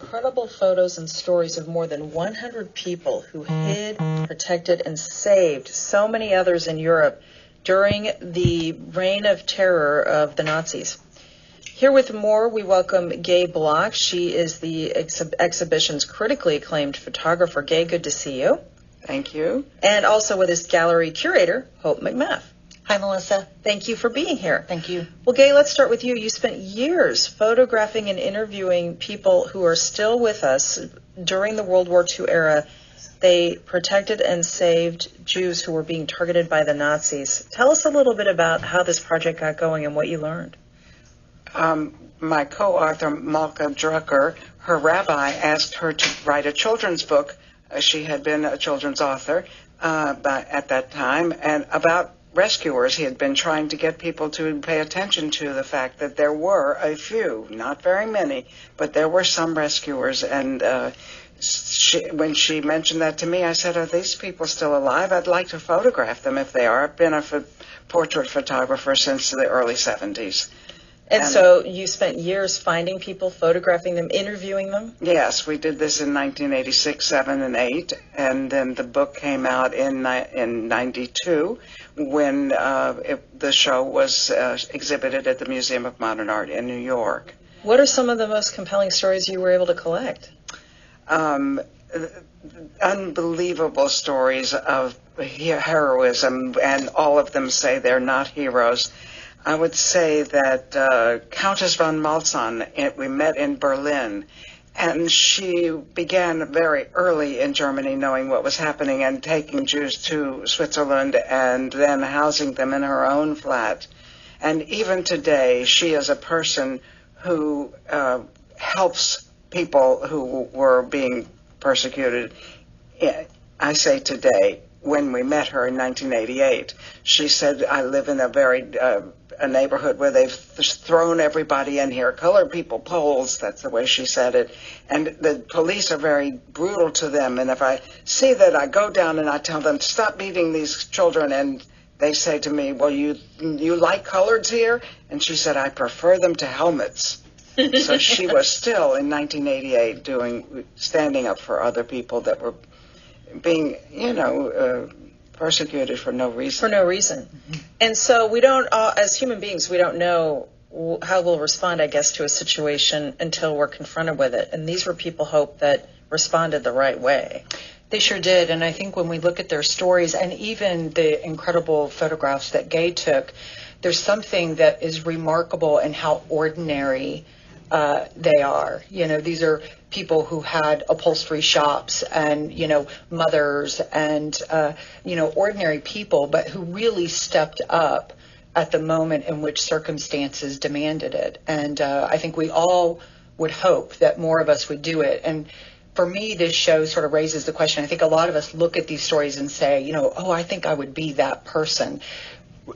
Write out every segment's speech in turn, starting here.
incredible photos and stories of more than 100 people who hid, protected, and saved so many others in Europe during the reign of terror of the Nazis. Here with more, we welcome Gay Block. She is the exhibition's critically acclaimed photographer. Gay, good to see you. Thank you. And also with his gallery curator, Hope McMatch. Hi, Melissa. Thank you for being here. Thank you. Well, Gay, let's start with you. You spent years photographing and interviewing people who are still with us during the World War II era. They protected and saved Jews who were being targeted by the Nazis. Tell us a little bit about how this project got going and what you learned. My co-author, Malka Drucker, her rabbi asked her to write a children's book. She had been a children's author at that time, and about rescuers. He had been trying to get people to pay attention to the fact that there were a few, not very many, but there were some rescuers. And when she mentioned that to me, I said, are these people still alive? I'd like to photograph them if they are. I've been a portrait photographer since the early 70s. And so you spent years finding people, photographing them, interviewing them? Yes, we did this in 1986, 7, and 8, and then the book came out in 92 when the show was exhibited at the Museum of Modern Art in New York. What are some of the most compelling stories you were able to collect? Unbelievable stories of heroism, and all of them say they're not heroes. I would say that Countess von Malzahn, we met in Berlin, and she began very early in Germany knowing what was happening and taking Jews to Switzerland and then housing them in her own flat. And even today, she is a person who helps people who were being persecuted. I say today. When we met her in 1988, she said, I live in a neighborhood where they've thrown everybody in here, colored people, Poles, that's the way she said it, and the police are very brutal to them, and if I see that, I go down and I tell them, stop beating these children, and they say to me, well, you like coloreds here? And she said, I prefer them to helmets. So she was still, in 1988, standing up for other people that were being, persecuted for no reason. For no reason. Mm-hmm. And so we don't, as human beings, we don't know how we'll respond, I guess, to a situation until we're confronted with it. And these were people, Hope, that responded the right way. They sure did. And I think when we look at their stories and even the incredible photographs that Gay took, there's something that is remarkable in how ordinary they are. These are people who had upholstery shops and, mothers and, ordinary people, but who really stepped up at the moment in which circumstances demanded it. And I think we all would hope that more of us would do it. And for me, this show sort of raises the question. I think a lot of us look at these stories and say, oh, I think I would be that person,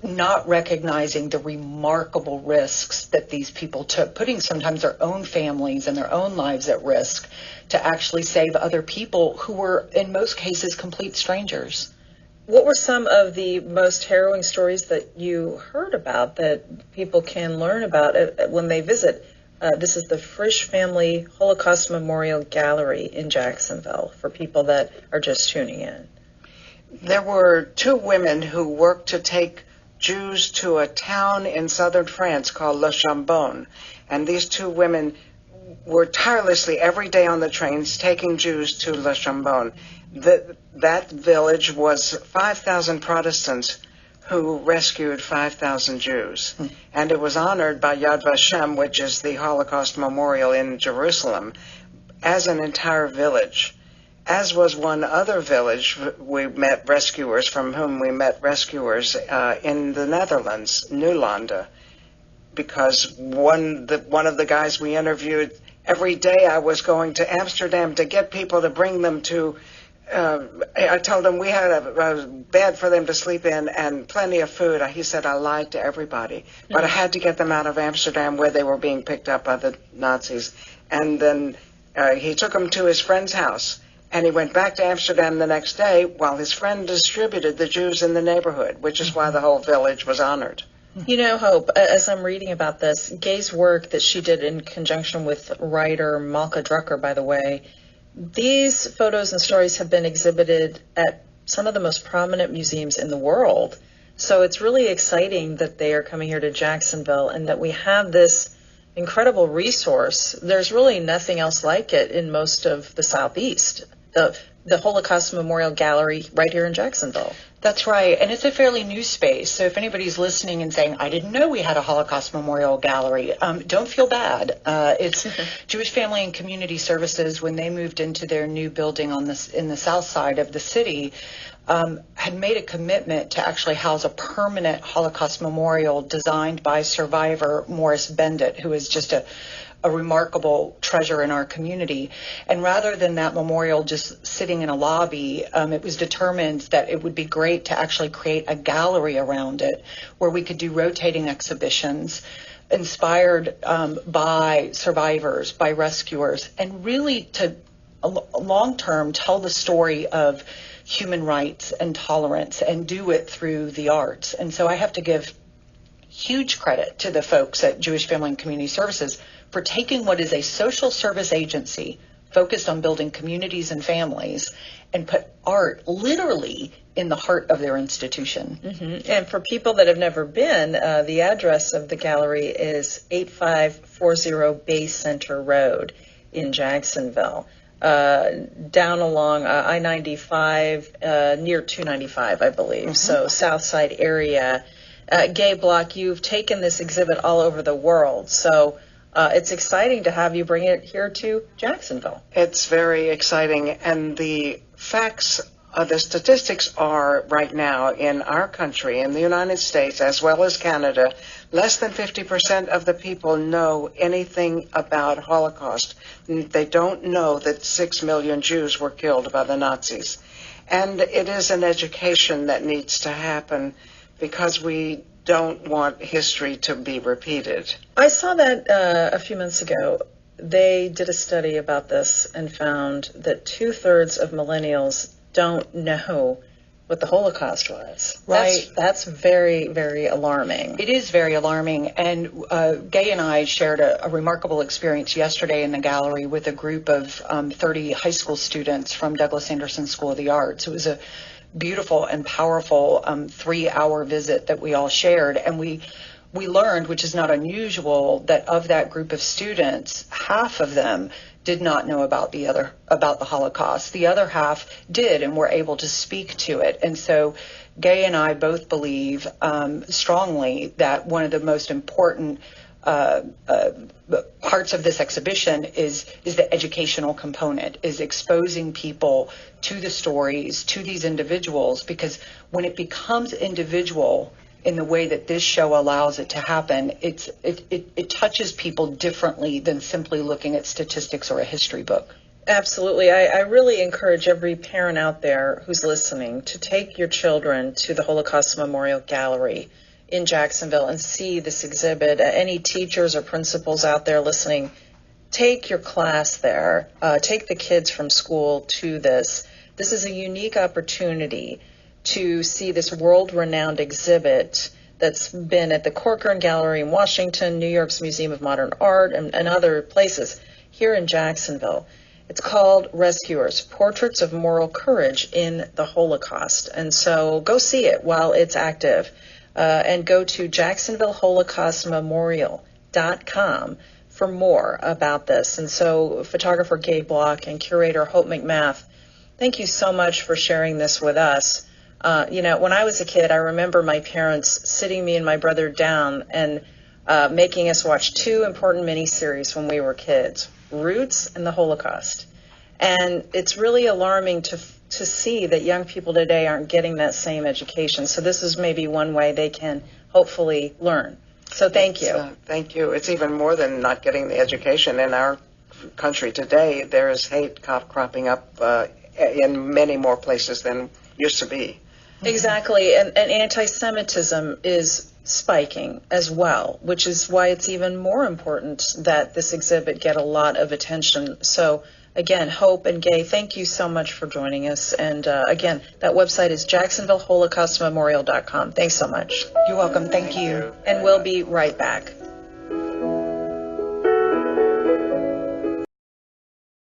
not recognizing the remarkable risks that these people took, putting sometimes their own families and their own lives at risk to actually save other people who were, in most cases, complete strangers. What were some of the most harrowing stories that you heard about that people can learn about when they visit? This is the Frisch Family Holocaust Memorial Gallery in Jacksonville for people that are just tuning in. There were two women who worked to take Jews to a town in southern France called Le Chambon. And these two women were tirelessly every day on the trains taking Jews to Le Chambon. That village was 5,000 Protestants who rescued 5,000 Jews. And it was honored by Yad Vashem, which is the Holocaust memorial in Jerusalem, as an entire village. As was one other village, we met rescuers in the Netherlands, Newlande, because one of the guys we interviewed, every day I was going to Amsterdam to get people to bring them to, I told him we had a bed for them to sleep in and plenty of food. He said, I lied to everybody, but I had to get them out of Amsterdam where they were being picked up by the Nazis. And then he took them to his friend's house. And he went back to Amsterdam the next day while his friend distributed the Jews in the neighborhood, which is why the whole village was honored. You know, Hope, as I'm reading about this, Gay's work that she did in conjunction with writer Malka Drucker, by the way, these photos and stories have been exhibited at some of the most prominent museums in the world. So it's really exciting that they are coming here to Jacksonville and that we have this incredible resource. There's really nothing else like it in most of the Southeast. The Holocaust Memorial Gallery right here in Jacksonville. That's right, and it's a fairly new space. So if anybody's listening and saying, I didn't know we had a Holocaust Memorial Gallery, don't feel bad. It's Jewish Family and Community Services, when they moved into their new building in the south side of the city, had made a commitment to actually house a permanent Holocaust memorial designed by survivor Morris Bendit, who is just a remarkable treasure in our community. And rather than that memorial just sitting in a lobby, it was determined that it would be great to actually create a gallery around it where we could do rotating exhibitions inspired by survivors, by rescuers, and really to long-term tell the story of human rights and tolerance and do it through the arts. And so I have to give huge credit to the folks at Jewish Family and Community Services for taking what is a social service agency focused on building communities and families and put art literally in the heart of their institution. Mm-hmm. And for people that have never been, the address of the gallery is 8540 Bay Center Road in Jacksonville, down along I-95, near 295, I believe. Mm-hmm. So South Side area. Gay Block, you've taken this exhibit all over the world, so it's exciting to have you bring it here to Jacksonville. It's very exciting, and the facts, the statistics are right now in our country, in the United States, as well as Canada, less than 50% of the people know anything about Holocaust. They don't know that 6 million Jews were killed by the Nazis. And it is an education that needs to happen, because we don't want history to be repeated. I saw that a few months ago. They did a study about this and found that 2/3 of millennials don't know what the Holocaust was. Right. That's very, very alarming. It is very alarming. And Gay and I shared a remarkable experience yesterday in the gallery with a group of 30 high school students from Douglas Anderson School of the Arts. It was a beautiful and powerful 3-hour visit that we all shared, and we learned, which is not unusual, that of that group of students, half of them did not know about the Holocaust. The other half did and were able to speak to it. And so Gay and I both believe strongly that one of the most important parts of this exhibition is the educational component, is exposing people to the stories, to these individuals, because when it becomes individual in the way that this show allows it to happen, it touches people differently than simply looking at statistics or a history book. Absolutely. I really encourage every parent out there who's listening to take your children to the Holocaust Memorial Gallery in Jacksonville and see this exhibit. Any teachers or principals out there listening, take your class there. Take the kids from school to this. This is a unique opportunity to see this world-renowned exhibit that's been at the Corcoran Gallery in Washington, New York's Museum of Modern Art, and other places here in Jacksonville. It's called Rescuers, Portraits of Moral Courage in the Holocaust. And so go see it while it's active. And go to JacksonvilleHolocaustMemorial.com for more about this. And so photographer Gay Block and curator Hope McMatch, thank you so much for sharing this with us. When I was a kid, I remember my parents sitting me and my brother down and making us watch 2 important miniseries when we were kids, Roots and the Holocaust. And it's really alarming to see that young people today aren't getting that same education. So this is maybe one way they can hopefully learn. So thank you. Thank you. It's even more than not getting the education. In our country today, there is hate cropping up in many more places than used to be. Exactly. And anti-Semitism is spiking as well, which is why it's even more important that this exhibit get a lot of attention. So again, Hope and Gay, thank you so much for joining us. And again, that website is jacksonvilleholocaustmemorial.com. Thanks so much. You're welcome. Thank you. And we'll be right back.